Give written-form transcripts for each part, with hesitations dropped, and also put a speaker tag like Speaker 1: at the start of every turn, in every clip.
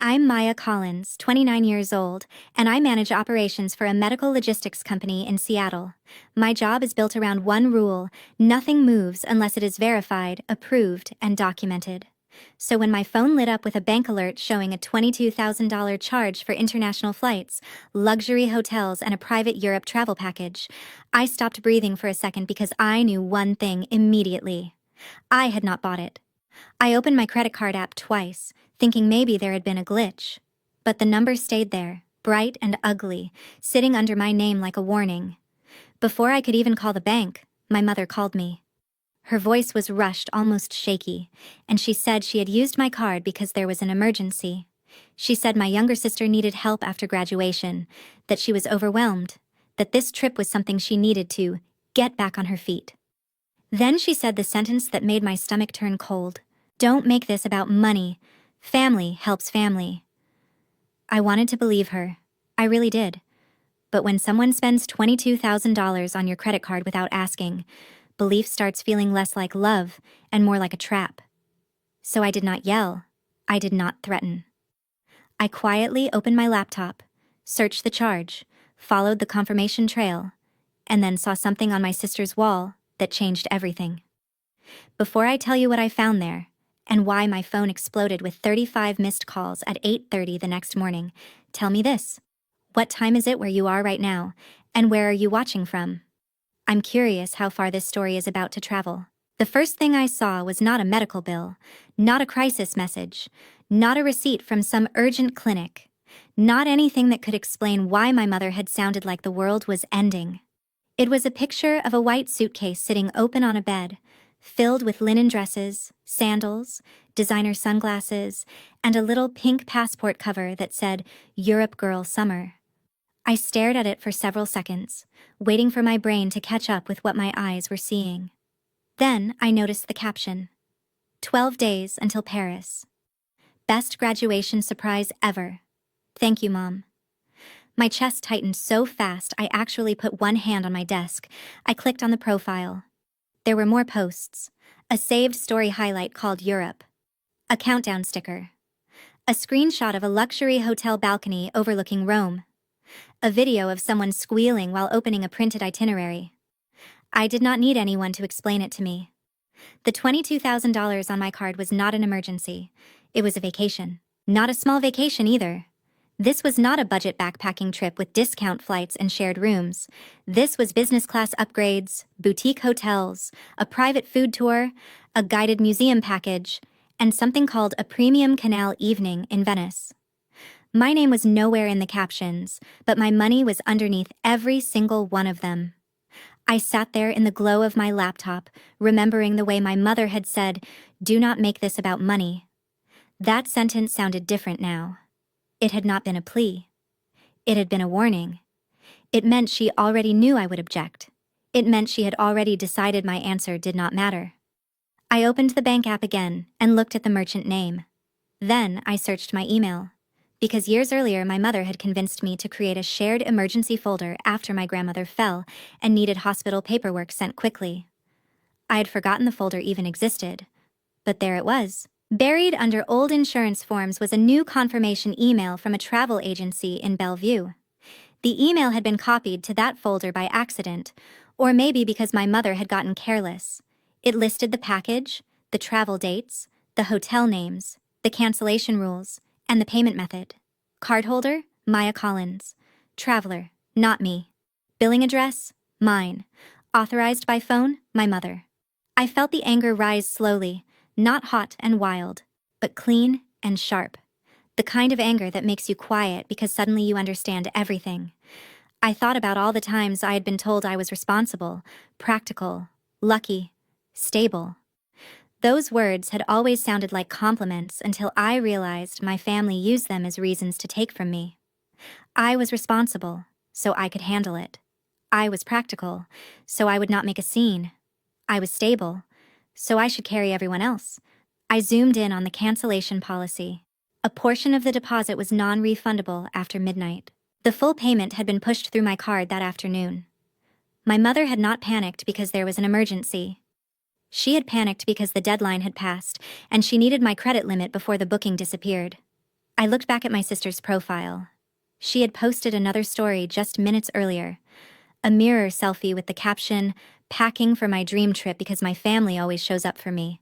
Speaker 1: I'm Maya Collins, 29 years old, and I manage operations for a medical logistics company in Seattle. My job is built around one rule: nothing moves unless it is verified, approved, and documented. So when my phone lit up with a bank alert showing a $22,000 charge for international flights, luxury hotels, and a private Europe travel package, I stopped breathing for a second because I knew one thing immediately. I had not bought it. I opened my credit card app twice, thinking maybe there had been a glitch. But the number stayed there, bright and ugly, sitting under my name like a warning. Before I could even call the bank, my mother called me. Her voice was rushed, almost shaky, and she said she had used my card because there was an emergency. She said my younger sister needed help after graduation, that she was overwhelmed, that this trip was something she needed to get back on her feet. Then she said the sentence that made my stomach turn cold. Don't make this about money. Family helps family. I wanted to believe her. I really did. But when someone spends $22,000 on your credit card without asking, belief starts feeling less like love and more like a trap. So I did not yell. I did not threaten. I quietly opened my laptop, searched the charge, followed the confirmation trail, and then saw something on my sister's wall that changed everything. Before I tell you what I found there, and why my phone exploded with 35 missed calls at 8:30 the next morning, tell me this. What time is it where you are right now, and where are you watching from? I'm curious how far this story is about to travel. The first thing I saw was not a medical bill, not a crisis message, not a receipt from some urgent clinic, not anything that could explain why my mother had sounded like the world was ending. It was a picture of a white suitcase sitting open on a bed, filled with linen dresses, sandals, designer sunglasses, and a little pink passport cover that said, "Europe Girl Summer." I stared at it for several seconds, waiting for my brain to catch up with what my eyes were seeing. Then I noticed the caption, 12 days until Paris. Best graduation surprise ever. Thank you, Mom. My chest tightened so fast I actually put one hand on my desk. I clicked on the profile. There were more posts. A saved story highlight called Europe. A countdown sticker. A screenshot of a luxury hotel balcony overlooking Rome. A video of someone squealing while opening a printed itinerary. I did not need anyone to explain it to me. The $22,000 on my card was not an emergency. It was a vacation. Not a small vacation either. This was not a budget backpacking trip with discount flights and shared rooms. This was business class upgrades, boutique hotels, a private food tour, a guided museum package, and something called a premium canal evening in Venice. My name was nowhere in the captions, but my money was underneath every single one of them. I sat there in the glow of my laptop, remembering the way my mother had said, "Do not make this about money." That sentence sounded different now. It had not been a plea. It had been a warning. It meant she already knew I would object. It meant she had already decided my answer did not matter. I opened the bank app again and looked at the merchant name. Then I searched my email. Because years earlier my mother had convinced me to create a shared emergency folder after my grandmother fell and needed hospital paperwork sent quickly. I had forgotten the folder even existed. But there it was. Buried under old insurance forms was a new confirmation email from a travel agency in Bellevue. The email had been copied to that folder by accident, or maybe because my mother had gotten careless. It listed the package, the travel dates, the hotel names, the cancellation rules, and the payment method. Cardholder, Maya Collins. Traveler, not me. Billing address, mine. Authorized by phone, my mother. I felt the anger rise slowly. Not hot and wild, but clean and sharp. The kind of anger that makes you quiet because suddenly you understand everything. I thought about all the times I had been told I was responsible, practical, lucky, stable. Those words had always sounded like compliments until I realized my family used them as reasons to take from me. I was responsible, so I could handle it. I was practical, so I would not make a scene. I was stable, so I should carry everyone else. I zoomed in on the cancellation policy. A portion of the deposit was non-refundable after midnight. The full payment had been pushed through my card that afternoon. My mother had not panicked because there was an emergency. She had panicked because the deadline had passed, and she needed my credit limit before the booking disappeared. I looked back at my sister's profile. She had posted another story just minutes earlier, a mirror selfie with the caption, "Packing for my dream trip because my family always shows up for me."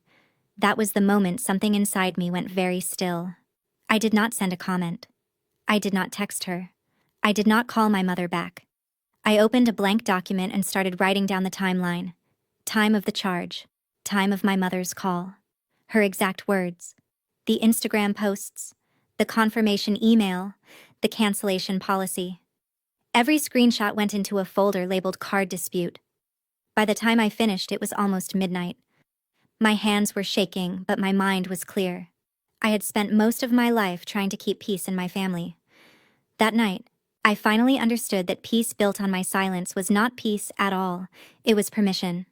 Speaker 1: That was the moment something inside me went very still. I did not send a comment. I did not text her. I did not call my mother back. I opened a blank document and started writing down the timeline. Time of the charge. Time of my mother's call. Her exact words. The Instagram posts. The confirmation email. The cancellation policy. Every screenshot went into a folder labeled card dispute. By the time I finished, it was almost midnight. My hands were shaking, but my mind was clear. I had spent most of my life trying to keep peace in my family. That night, I finally understood that peace built on my silence was not peace at all. It was permission.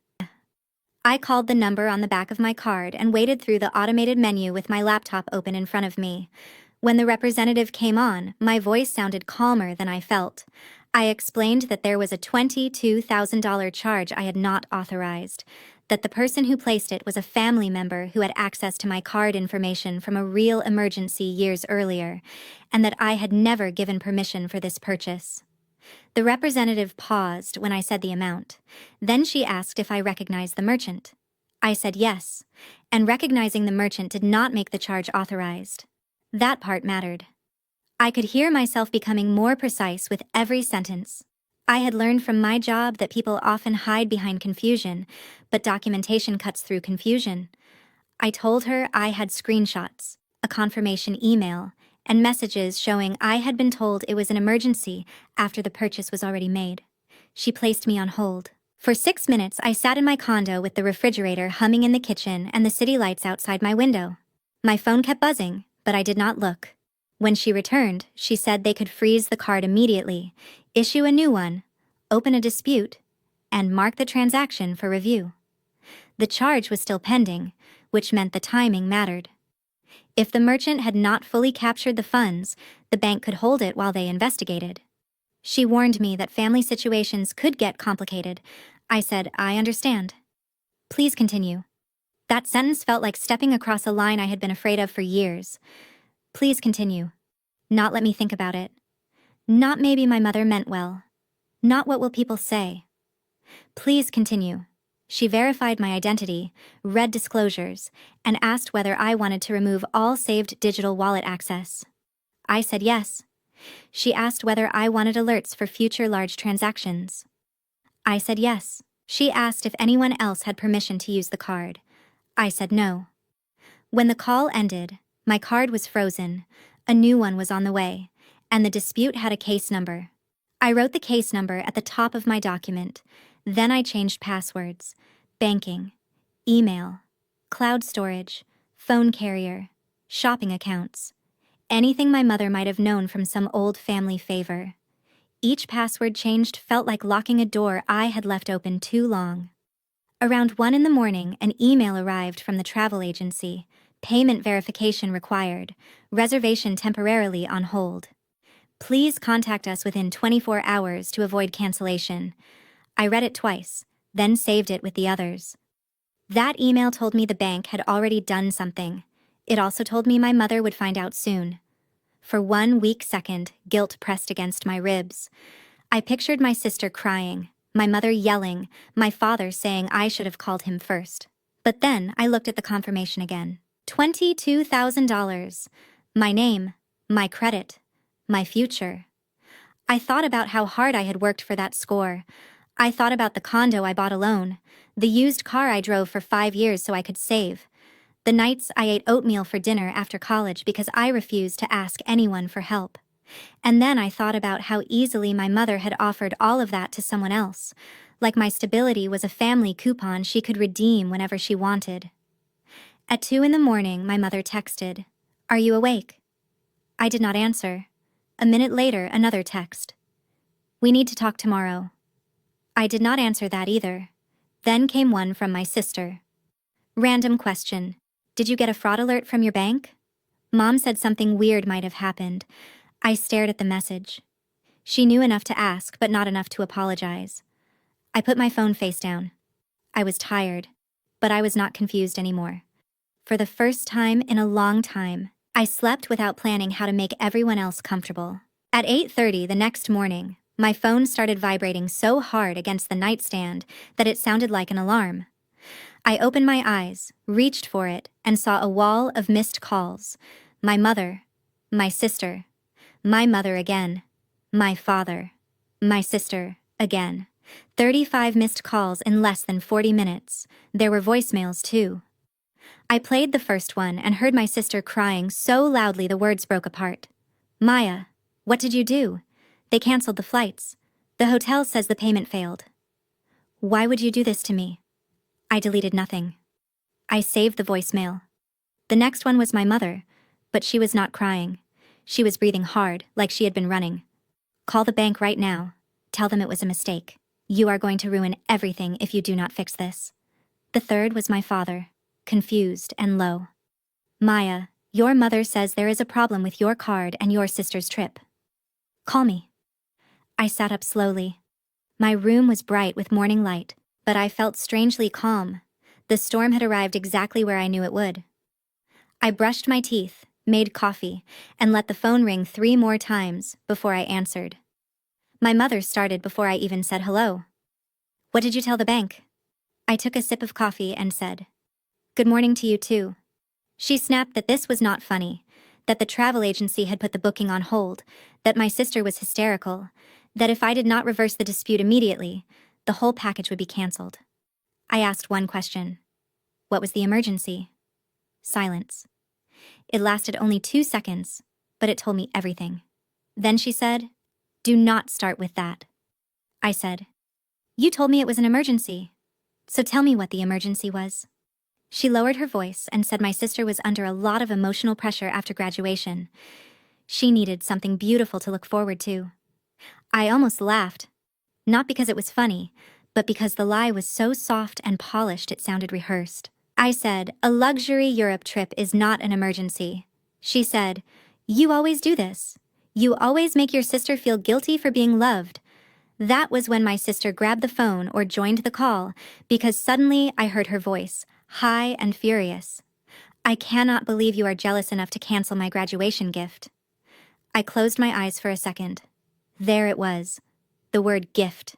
Speaker 1: I called the number on the back of my card and waited through the automated menu with my laptop open in front of me. When the representative came on, my voice sounded calmer than I felt. I explained that there was a $22,000 charge I had not authorized, that the person who placed it was a family member who had access to my card information from a real emergency years earlier, and that I had never given permission for this purchase. The representative paused when I said the amount. Then she asked if I recognized the merchant. I said yes, and recognizing the merchant did not make the charge authorized. That part mattered. I could hear myself becoming more precise with every sentence. I had learned from my job that people often hide behind confusion, but documentation cuts through confusion. I told her I had screenshots, a confirmation email, and messages showing I had been told it was an emergency after the purchase was already made. She placed me on hold. For 6 minutes, I sat in my condo with the refrigerator humming in the kitchen and the city lights outside my window. My phone kept buzzing, but I did not look. When she returned, she said they could freeze the card immediately, issue a new one, open a dispute, and mark the transaction for review. The charge was still pending, which meant the timing mattered. If the merchant had not fully captured the funds, the bank could hold it while they investigated. She warned me that family situations could get complicated. I said, "I understand." "Please continue." That sentence felt like stepping across a line I had been afraid of for years. "Please continue." Not let me think about it. Not maybe my mother meant well. Not what will people say. Please continue. She verified my identity, read disclosures, and asked whether I wanted to remove all saved digital wallet access. I said yes. She asked whether I wanted alerts for future large transactions. I said yes. She asked if anyone else had permission to use the card. I said no. When the call ended, my card was frozen, a new one was on the way, and the dispute had a case number. I wrote the case number at the top of my document. Then I changed passwords, banking, email, cloud storage, phone carrier, shopping accounts, anything my mother might have known from some old family favor. Each password changed felt like locking a door I had left open too long. Around 1 in the morning, an email arrived from the travel agency. Payment verification required. Reservation temporarily on hold. Please contact us within 24 hours to avoid cancellation. I read it twice, then saved it with the others. That email told me the bank had already done something. It also told me my mother would find out soon. For 1 weak second, guilt pressed against my ribs. I pictured my sister crying, my mother yelling, my father saying I should have called him first. But then I looked at the confirmation again. $22,000. My name, my credit, my future. I thought about how hard I had worked for that score. I thought about the condo I bought alone, the used car I drove for 5 years so I could save, the nights I ate oatmeal for dinner after college because I refused to ask anyone for help. And then I thought about how easily my mother had offered all of that to someone else, like my stability was a family coupon she could redeem whenever she wanted. At 2 in the morning, my mother texted, "Are you awake?" I did not answer. A minute later, another text. "We need to talk tomorrow." I did not answer that either. Then came one from my sister. Random question. "Did you get a fraud alert from your bank?" Mom said something weird might have happened. I stared at the message. She knew enough to ask, but not enough to apologize. I put my phone face down. I was tired, but I was not confused anymore. For the first time in a long time, I slept without planning how to make everyone else comfortable. At 8:30 the next morning, my phone started vibrating so hard against the nightstand that it sounded like an alarm. I opened my eyes, reached for it, and saw a wall of missed calls. My mother, my sister, my mother again, my father, my sister again. 35 missed calls in less than 40 minutes. There were voicemails too. I played the first one and heard my sister crying so loudly the words broke apart. Maya, what did you do? They canceled the flights. The hotel says the payment failed. Why would you do this to me? I deleted nothing. I saved the voicemail. The next one was my mother, but she was not crying. She was breathing hard, like she had been running. Call the bank right now. Tell them it was a mistake. You are going to ruin everything if you do not fix this. The third was my father, confused and low. Maya, your mother says there is a problem with your card and your sister's trip. Call me. I sat up slowly. My room was bright with morning light, but I felt strangely calm. The storm had arrived exactly where I knew it would. I brushed my teeth, made coffee, and let the phone ring 3 more times before I answered. My mother started before I even said hello. What did you tell the bank? I took a sip of coffee and said, Good morning to you too. She snapped that this was not funny, that the travel agency had put the booking on hold, that my sister was hysterical, that if I did not reverse the dispute immediately, the whole package would be canceled. I asked one question. What was the emergency? Silence. It lasted only 2 seconds, but it told me everything. Then she said, Do not start with that. I said, You told me it was an emergency, so tell me what the emergency was. She lowered her voice and said my sister was under a lot of emotional pressure after graduation. She needed something beautiful to look forward to. I almost laughed, not because it was funny, but because the lie was so soft and polished it sounded rehearsed. I said, A luxury Europe trip is not an emergency. She said, You always do this. You always make your sister feel guilty for being loved. That was when my sister grabbed the phone or joined the call, because suddenly I heard her voice, high and furious. I cannot believe you are jealous enough to cancel my graduation gift. I closed my eyes for a second. There it was, the word gift.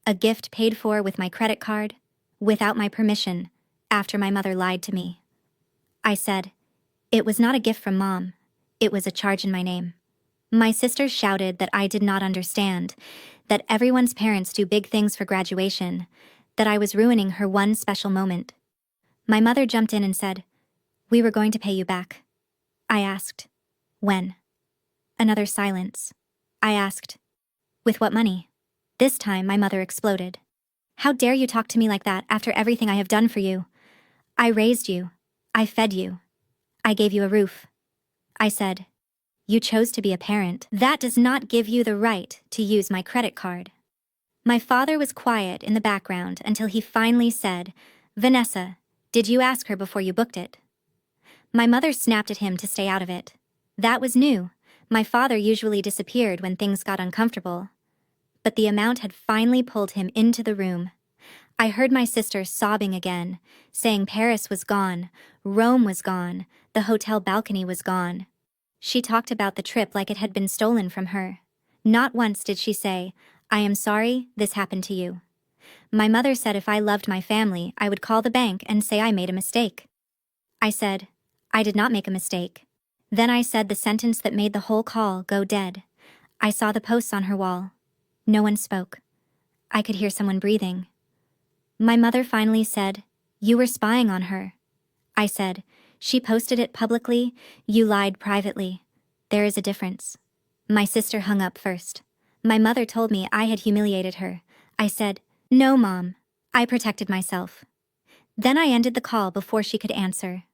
Speaker 1: A gift paid for with my credit card, without my permission, after my mother lied to me. I said, It was not a gift from Mom. It was a charge in my name. My sister shouted that I did not understand, that everyone's parents do big things for graduation, that I was ruining her one special moment. My mother jumped in and said, We were going to pay you back. I asked, When? Another silence. I asked, With what money? This time my mother exploded. How dare you talk to me like that after everything I have done for you? I raised you. I fed you. I gave you a roof. I said, You chose to be a parent. That does not give you the right to use my credit card. My father was quiet in the background until he finally said, Vanessa, did you ask her before you booked it? My mother snapped at him to stay out of it. That was new. My father usually disappeared when things got uncomfortable. But the amount had finally pulled him into the room. I heard my sister sobbing again, saying Paris was gone, Rome was gone, the hotel balcony was gone. She talked about the trip like it had been stolen from her. Not once did she say, I am sorry this happened to you. My mother said if I loved my family, I would call the bank and say I made a mistake. I said, I did not make a mistake. Then I said the sentence that made the whole call go dead. I saw the posts on her wall. No one spoke. I could hear someone breathing. My mother finally said, You were spying on her. I said, She posted it publicly, you lied privately. There is a difference. My sister hung up first. My mother told me I had humiliated her. I said, No, Mom. I protected myself. Then I ended the call before she could answer.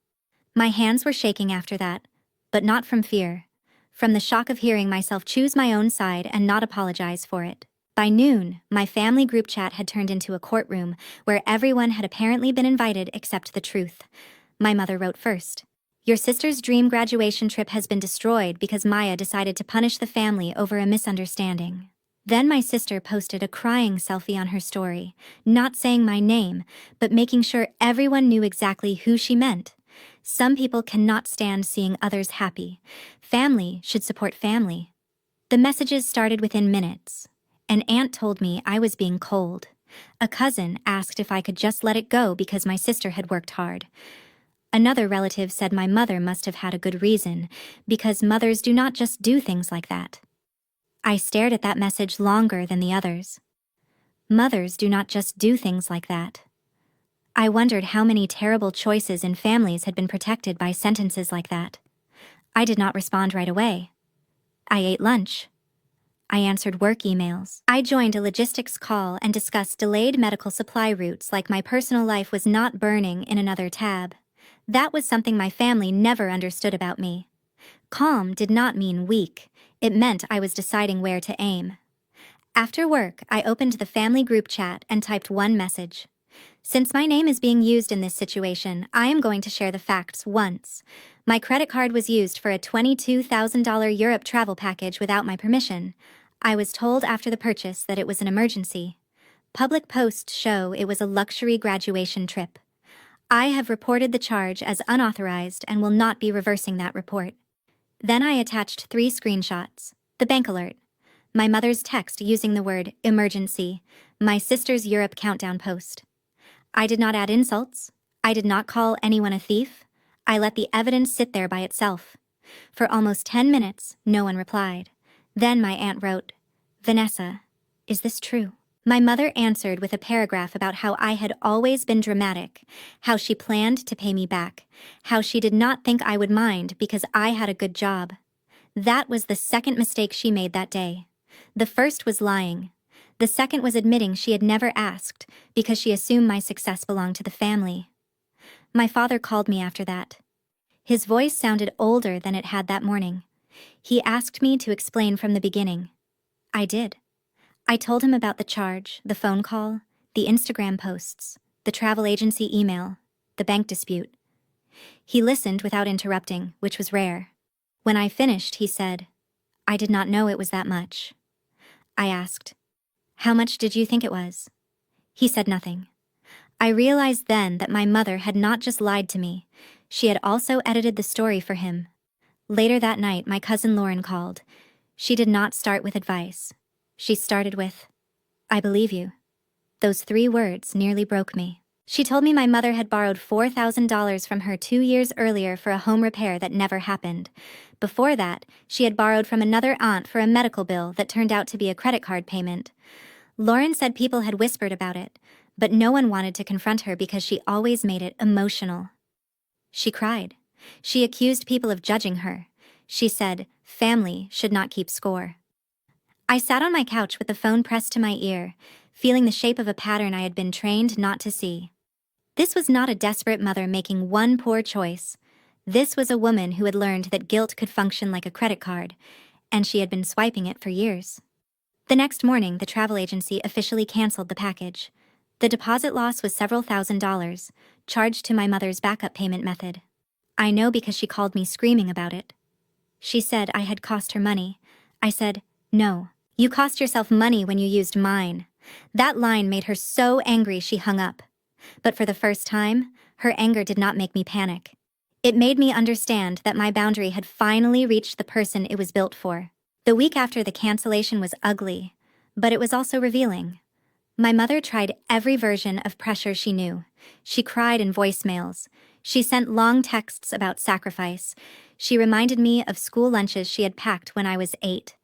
Speaker 1: My hands were shaking after that, but not from fear. From the shock of hearing myself choose my own side and not apologize for it. By noon, my family group chat had turned into a courtroom where everyone had apparently been invited except the truth. My mother wrote first. Your sister's dream graduation trip has been destroyed because Maya decided to punish the family over a misunderstanding. Then my sister posted a crying selfie on her story, not saying my name, but making sure everyone knew exactly who she meant. Some people cannot stand seeing others happy. Family should support family. The messages started within minutes. An aunt told me I was being cold. A cousin asked if I could just let it go because my sister had worked hard. Another relative said my mother must have had a good reason, because mothers do not just do things like that. I stared at that message longer than the others. Mothers do not just do things like that. I wondered how many terrible choices in families had been protected by sentences like that. I did not respond right away. I ate lunch. I answered work emails. I joined a logistics call and discussed delayed medical supply routes like my personal life was not burning in another tab. That was something my family never understood about me. Calm did not mean weak. It meant I was deciding where to aim. After work, I opened the family group chat and typed one message. Since my name is being used in this situation, I am going to share the facts once. My credit card was used for a $22,000 Europe travel package without my permission. I was told after the purchase that it was an emergency. Public posts show it was a luxury graduation trip. I have reported the charge as unauthorized and will not be reversing that report. Then I attached 3 screenshots. The bank alert. My mother's text using the word emergency. My sister's Europe countdown post. I did not add insults. I did not call anyone a thief. I let the evidence sit there by itself. For almost 10 minutes, no one replied. Then my aunt wrote, "Vanessa, is this true?" My mother answered with a paragraph about how I had always been dramatic, how she planned to pay me back, how she did not think I would mind because I had a good job. That was the second mistake she made that day. The first was lying. The second was admitting she had never asked because she assumed my success belonged to the family. My father called me after that. His voice sounded older than it had that morning. He asked me to explain from the beginning. I did. I told him about the charge, the phone call, the Instagram posts, the travel agency email, the bank dispute. He listened without interrupting, which was rare. When I finished, he said, "I did not know it was that much." I asked, "How much did you think it was?" He said nothing. I realized then that my mother had not just lied to me, she had also edited the story for him. Later that night, my cousin Lauren called. She did not start with advice. She started with, "I believe you." Those 3 words nearly broke me. She told me my mother had borrowed $4,000 from her 2 years earlier for a home repair that never happened. Before that, she had borrowed from another aunt for a medical bill that turned out to be a credit card payment. Lauren said people had whispered about it, but no one wanted to confront her because she always made it emotional. She cried. She accused people of judging her. She said, family should not keep score. I sat on my couch with the phone pressed to my ear, feeling the shape of a pattern I had been trained not to see. This was not a desperate mother making one poor choice. This was a woman who had learned that guilt could function like a credit card, and she had been swiping it for years. The next morning, the travel agency officially canceled the package. The deposit loss was several $1,000s, charged to my mother's backup payment method. I know because she called me screaming about it. She said I had cost her money. I said, "No, you cost yourself money when you used mine." That line made her so angry she hung up. But for the first time, her anger did not make me panic. It made me understand that my boundary had finally reached the person it was built for. The week after the cancellation was ugly, but it was also revealing. My mother tried every version of pressure she knew. She cried in voicemails. She sent long texts about sacrifice. She reminded me of school lunches she had packed when I was 8.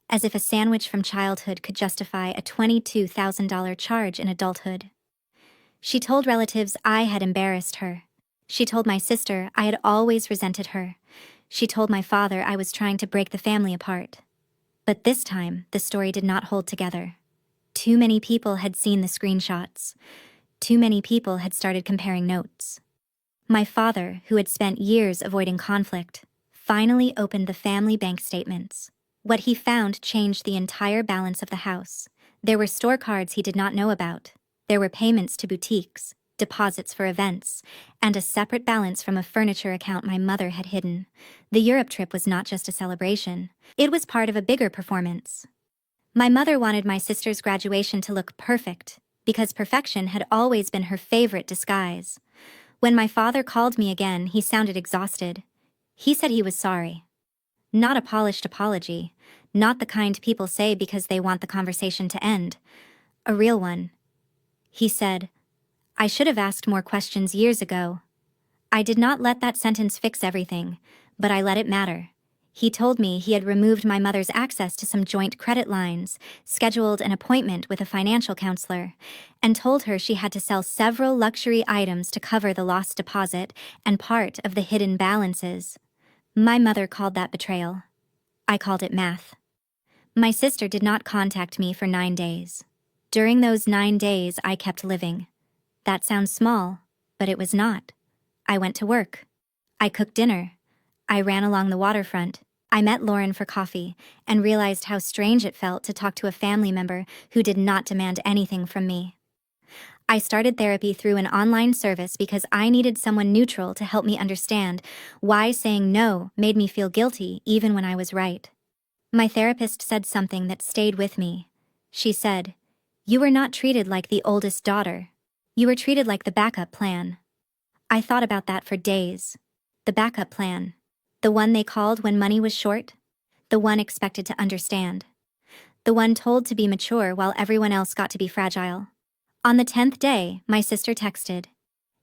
Speaker 1: As if a sandwich from childhood could justify a $22,000 charge in adulthood. She told relatives I had embarrassed her. She told my sister I had always resented her. She told my father I was trying to break the family apart. But this time, the story did not hold together. Too many people had seen the screenshots. Too many people had started comparing notes. My father, who had spent years avoiding conflict, finally opened the family bank statements. What he found changed the entire balance of the house. There were store cards he did not know about. There were payments to boutiques, deposits for events, and a separate balance from a furniture account my mother had hidden. The Europe trip was not just a celebration. It was part of a bigger performance. My mother wanted my sister's graduation to look perfect, because perfection had always been her favorite disguise. When my father called me again, he sounded exhausted. He said he was sorry. Not a polished apology, not the kind people say because they want the conversation to end. A real one. He said, "I should have asked more questions years ago." I did not let that sentence fix everything, but I let it matter. He told me he had removed my mother's access to some joint credit lines, scheduled an appointment with a financial counselor, and told her she had to sell several luxury items to cover the lost deposit and part of the hidden balances. My mother called that betrayal. I called it math. My sister did not contact me for 9 days. During those 9 days, I kept living. That sounds small, but it was not. I went to work. I cooked dinner. I ran along the waterfront. I met Lauren for coffee and realized how strange it felt to talk to a family member who did not demand anything from me. I started therapy through an online service because I needed someone neutral to help me understand why saying no made me feel guilty even when I was right. My therapist said something that stayed with me. She said, "You were not treated like the oldest daughter. You were treated like the backup plan." I thought about that for days. The backup plan. The one they called when money was short. The one expected to understand. The one told to be mature while everyone else got to be fragile. On the 10th day, my sister texted.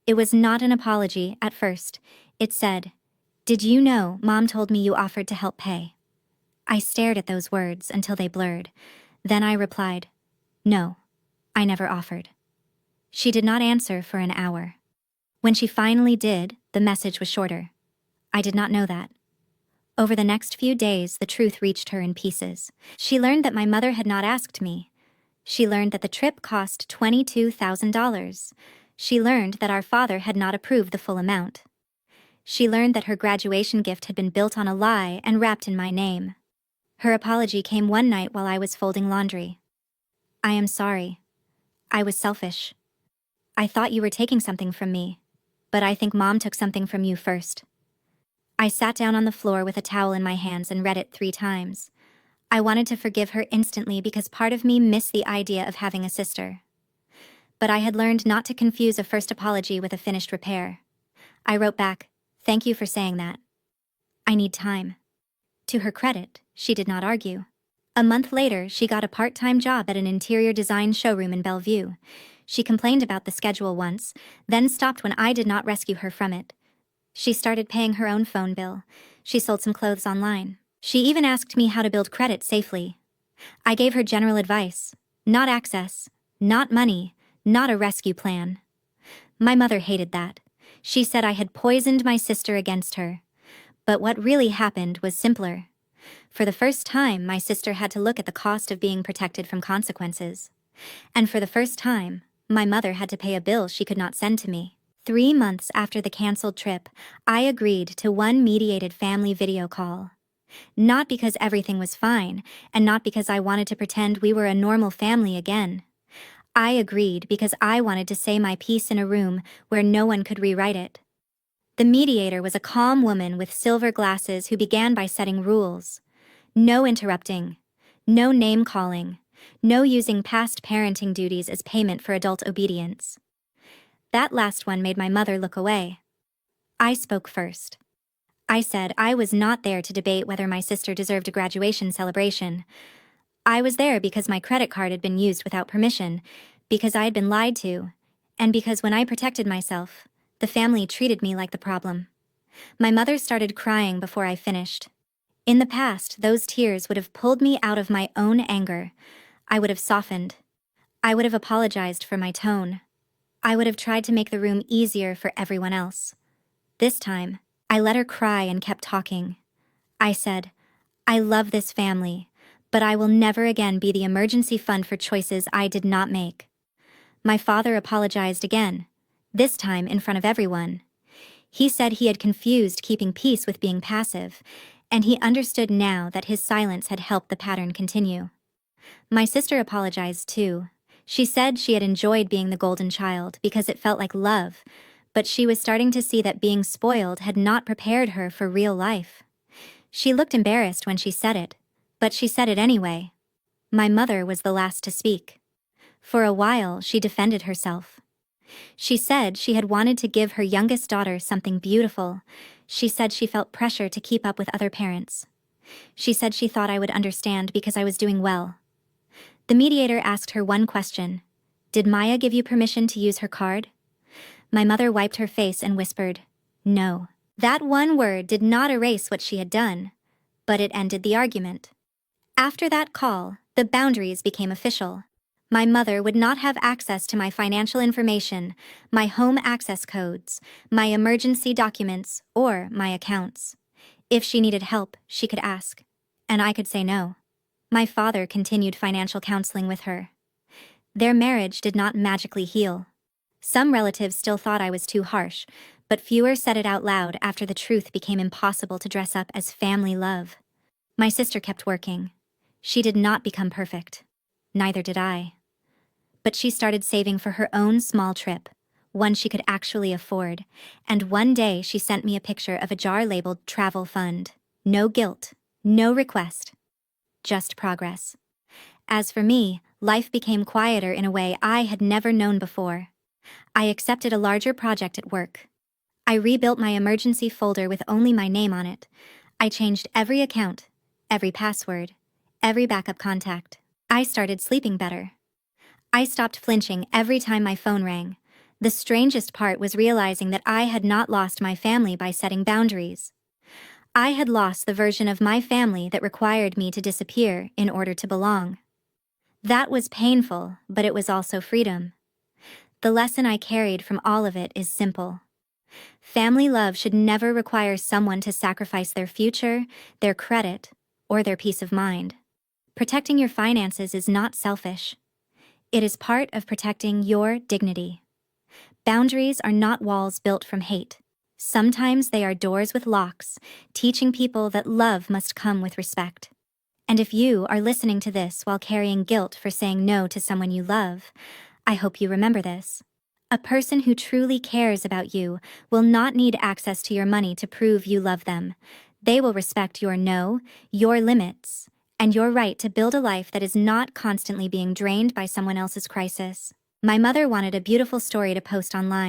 Speaker 1: It was not an apology at first. It said, "Did you know Mom told me you offered to help pay?" I stared at those words until they blurred. Then I replied, "No, I never offered." She did not answer for an hour. When she finally did, the message was shorter. I did not know that. Over the next few days, the truth reached her in pieces. She learned that my mother had not asked me. She learned that the trip cost $22,000. She learned that our father had not approved the full amount. She learned that her graduation gift had been built on a lie and wrapped in my name. Her apology came one night while I was folding laundry. "I am sorry. I was selfish. I thought you were taking something from me, but I think Mom took something from you first." I sat down on the floor with a towel in my hands and read it 3 times. I wanted to forgive her instantly because part of me missed the idea of having a sister. But I had learned not to confuse a first apology with a finished repair. I wrote back, "Thank you for saying that. I need time." To her credit, she did not argue. A month later, she got a part-time job at an interior design showroom in Bellevue. She complained about the schedule once, then stopped when I did not rescue her from it. She started paying her own phone bill. She sold some clothes online. She even asked me how to build credit safely. I gave her general advice. Not access, not money, not a rescue plan. My mother hated that. She said I had poisoned my sister against her. But what really happened was simpler. For the first time, my sister had to look at the cost of being protected from consequences. And for the first time, my mother had to pay a bill she could not send to me. 3 months after the canceled trip, I agreed to one mediated family video call. Not because everything was fine, and not because I wanted to pretend we were a normal family again. I agreed because I wanted to say my piece in a room where no one could rewrite it. The mediator was a calm woman with silver glasses who began by setting rules. No interrupting. No name-calling. No using past parenting duties as payment for adult obedience. That last one made my mother look away. I spoke first. I said I was not there to debate whether my sister deserved a graduation celebration. I was there because my credit card had been used without permission, because I had been lied to, and because when I protected myself, the family treated me like the problem. My mother started crying before I finished. In the past, those tears would have pulled me out of my own anger. I would have softened. I would have apologized for my tone. I would have tried to make the room easier for everyone else. This time, I let her cry and kept talking. I said, "I love this family, but I will never again be the emergency fund for choices I did not make." My father apologized again, this time in front of everyone. He said he had confused keeping peace with being passive, and he understood now that his silence had helped the pattern continue. My sister apologized too. She said she had enjoyed being the golden child because it felt like love, but she was starting to see that being spoiled had not prepared her for real life. She looked embarrassed when she said it, but she said it anyway. My mother was the last to speak. For a while, she defended herself. She said she had wanted to give her youngest daughter something beautiful. She said she felt pressure to keep up with other parents. She said she thought I would understand because I was doing well. The mediator asked her one question. Did Maya give you permission to use her card? My mother wiped her face and whispered, no. That one word did not erase what she had done, but it ended the argument. After that call, the boundaries became official. My mother would not have access to my financial information, my home access codes, my emergency documents, or my accounts. If she needed help, she could ask, and I could say no. My father continued financial counseling with her. Their marriage did not magically heal. Some relatives still thought I was too harsh, but fewer said it out loud after the truth became impossible to dress up as family love. My sister kept working. She did not become perfect. Neither did I. But she started saving for her own small trip, one she could actually afford, and one day she sent me a picture of a jar labeled travel fund. No guilt, no request, just progress. As for me, life became quieter in a way I had never known before. I accepted a larger project at work. I rebuilt my emergency folder with only my name on it. I changed every account, every password, every backup contact. I started sleeping better. I stopped flinching every time my phone rang. The strangest part was realizing that I had not lost my family by setting boundaries. I had lost the version of my family that required me to disappear in order to belong. That was painful, but it was also freedom. The lesson I carried from all of it is simple. Family love should never require someone to sacrifice their future, their credit, or their peace of mind. Protecting your finances is not selfish. It is part of protecting your dignity. Boundaries are not walls built from hate. Sometimes they are doors with locks, teaching people that love must come with respect. And if you are listening to this while carrying guilt for saying no to someone you love, I hope you remember this. A person who truly cares about you will not need access to your money to prove you love them. They will respect your no, your limits, and your right to build a life that is not constantly being drained by someone else's crisis. My mother wanted a beautiful story to post online.